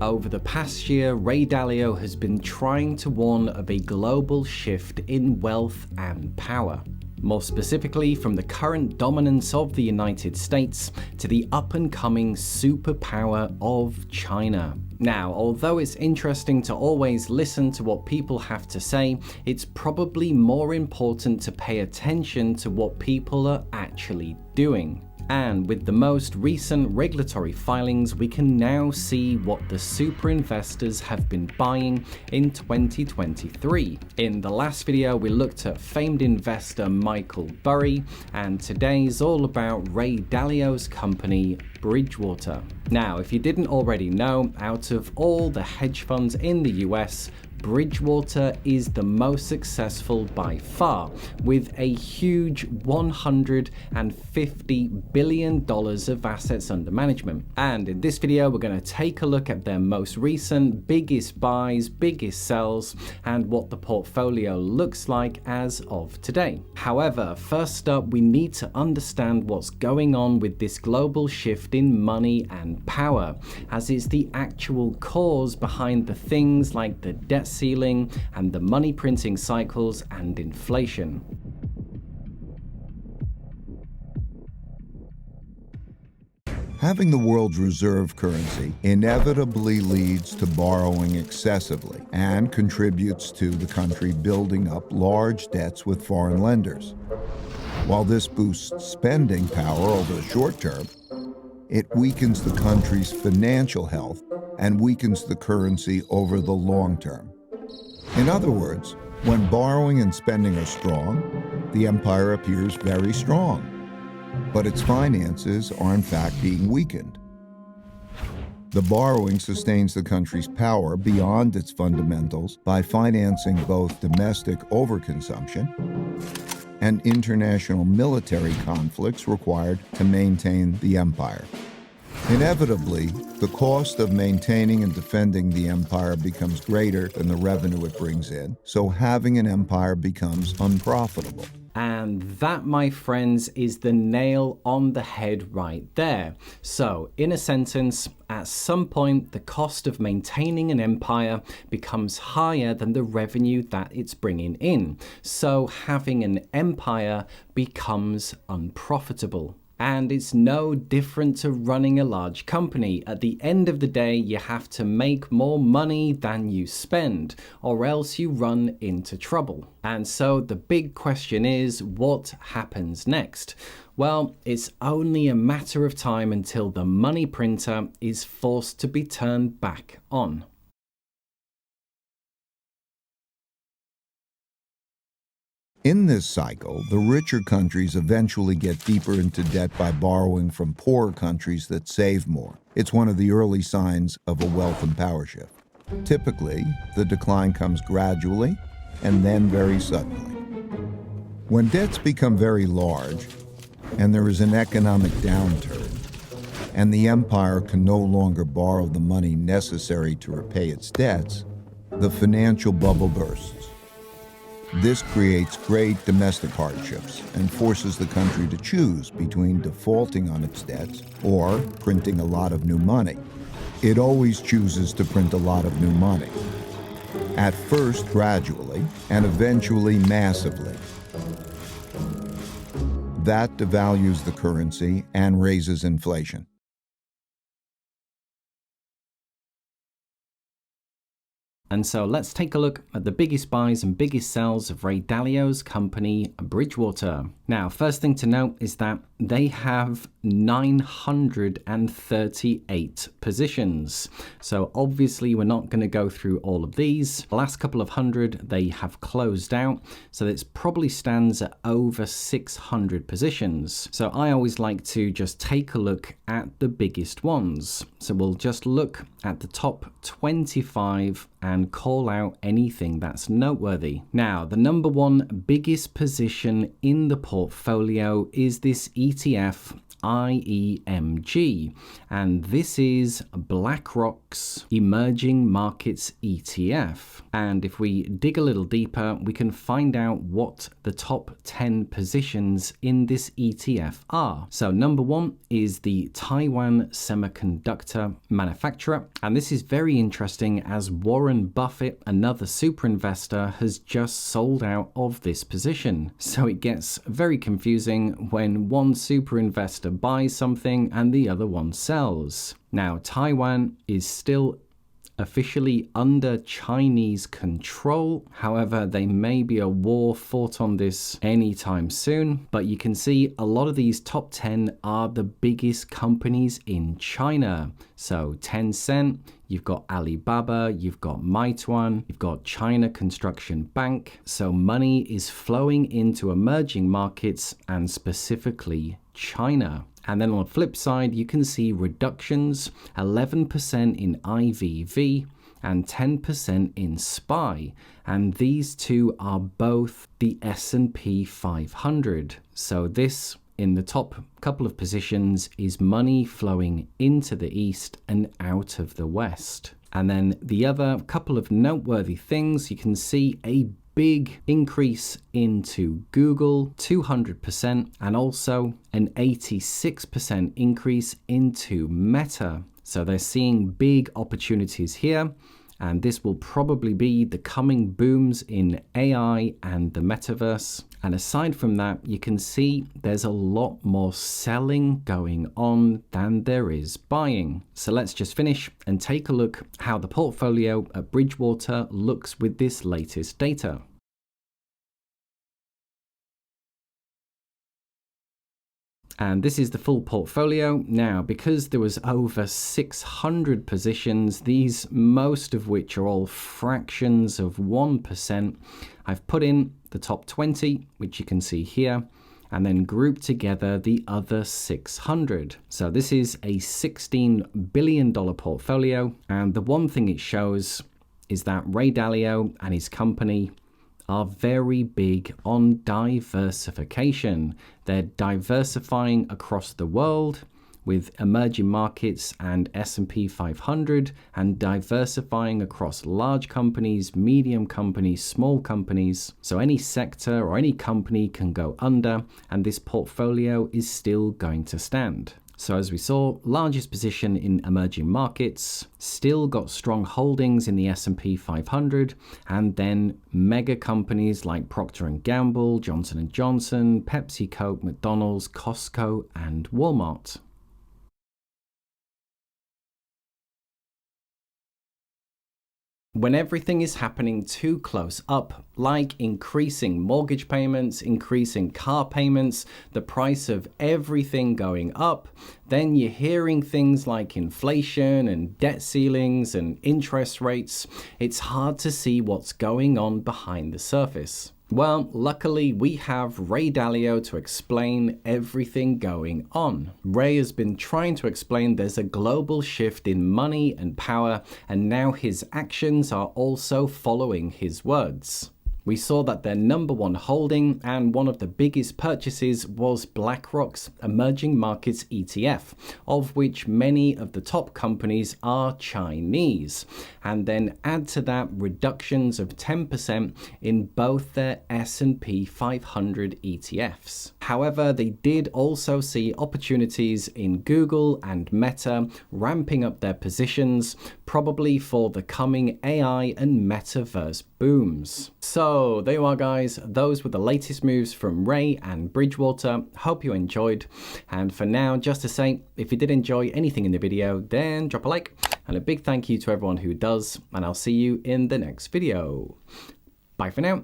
Over the past year, Ray Dalio has been trying to warn of a global shift in wealth and power. More specifically, from the current dominance of the United States to the up-and-coming superpower of China. Now, although it's interesting to always listen to what people have to say, it's probably more important to pay attention to what people are actually doing. And with the most recent regulatory filings, we can now see what the super investors have been buying in 2023. In the last video, we looked at famed investor Michael Burry, and today's all about Ray Dalio's company, Bridgewater. Now, if you didn't already know, out of all the hedge funds in the US, Bridgewater is the most successful by far, with a huge $150 billion of assets under management. And in this video, we're going to take a look at their most recent biggest buys, biggest sells, and what the portfolio looks like as of today. However, first up, we need to understand what's going on with this global shift in money and power, as it's the actual cause behind the things like the debt ceiling and the money printing cycles and inflation. Having the world's reserve currency inevitably leads to borrowing excessively and contributes to the country building up large debts with foreign lenders. While this boosts spending power over the short term, it weakens the country's financial health and weakens the currency over the long term. In other words, when borrowing and spending are strong, the empire appears very strong, but its finances are in fact being weakened. The borrowing sustains the country's power beyond its fundamentals by financing both domestic overconsumption and international military conflicts required to maintain the empire. Inevitably, the cost of maintaining and defending the empire becomes greater than the revenue it brings in, so having an empire becomes unprofitable. And that, my friends, is the nail on the head right there. So, in a sentence, at some point, the cost of maintaining an empire becomes higher than the revenue that it's bringing in. So, having an empire becomes unprofitable. And it's no different to running a large company. At the end of the day, you have to make more money than you spend, or else you run into trouble. And so the big question is, what happens next? Well, it's only a matter of time until the money printer is forced to be turned back on. In this cycle, the richer countries eventually get deeper into debt by borrowing from poorer countries that save more. It's one of the early signs of a wealth and power shift. Typically, the decline comes gradually and then very suddenly. When debts become very large and there is an economic downturn and the empire can no longer borrow the money necessary to repay its debts, the financial bubble bursts. This creates great domestic hardships and forces the country to choose between defaulting on its debts or printing a lot of new money. It always chooses to print a lot of new money, at first gradually and eventually massively. That devalues the currency and raises inflation. And so let's take a look at the biggest buys and biggest sells of Ray Dalio's company, Bridgewater. Now, first thing to note is that they have 938 positions. So obviously we're not going to go through all of these. The last couple of hundred they have closed out. So it probably stands at over 600 positions. So I always like to just take a look at the biggest ones. So we'll just look at the top 25 and call out anything that's noteworthy. Now, the number one biggest position in the portfolio is this ETF IEMG, and this is BlackRock's Emerging Markets ETF. And if we dig a little deeper, we can find out what the top 10 positions in this ETF are. So number one is the Taiwan semiconductor manufacturer, and this is very interesting as Warren Buffett, another super investor, has just sold out of this position. So it gets very confusing when one super investor buys something and the other one sells. Now, Taiwan is still officially under Chinese control. However, there may be a war fought on this anytime soon. But you can see a lot of these top 10 are the biggest companies in China. So Tencent, you've got Alibaba, you've got Meituan, you've got China Construction Bank. So money is flowing into emerging markets and specifically China. And then on the flip side, you can see reductions, 11% in IVV and 10% in SPY. And these two are both the S&P 500. So this, in the top couple of positions, is money flowing into the East and out of the West. And then the other couple of noteworthy things, you can see a big increase into Google, 200%, and also an 86% increase into Meta. So they're seeing big opportunities here, and this will probably be the coming booms in AI and the metaverse. And aside from that, you can see there's a lot more selling going on than there is buying. So let's just finish and take a look how the portfolio at Bridgewater looks with this latest data. And this is the full portfolio. Now, because there was over 600 positions, these most of which are all fractions of 1%, I've put in the top 20, which you can see here, and then grouped together the other 600. So this is a $16 billion portfolio. And the one thing it shows is that Ray Dalio and his company are very big on diversification. They're diversifying across the world with emerging markets and S&P 500, and diversifying across large companies, medium companies, small companies. So any sector or any company can go under, and this portfolio is still going to stand. So as we saw, largest position in emerging markets, still got strong holdings in the S&P 500, and then mega companies like Procter & Gamble, Johnson & Johnson, Pepsi, Coke, McDonald's, Costco, and Walmart. When everything is happening too close up, like increasing mortgage payments, increasing car payments, the price of everything going up, then you're hearing things like inflation and debt ceilings and interest rates. It's hard to see what's going on behind the surface. Well, luckily we have Ray Dalio to explain everything going on. Ray has been trying to explain there's a global shift in money and power, and now his actions are also following his words. We saw that their number one holding and one of the biggest purchases was BlackRock's Emerging Markets ETF, of which many of the top companies are Chinese. And then add to that reductions of 10% in both their S&P 500 ETFs. However, they did also see opportunities in Google and Meta ramping up their positions, probably for the coming AI and metaverse booms. So there you are, guys. Those were the latest moves from Ray and Bridgewater. Hope you enjoyed. And for now, just to say, if you did enjoy anything in the video, then drop a like, and a big thank you to everyone who does, and I'll see you in the next video. Bye for now.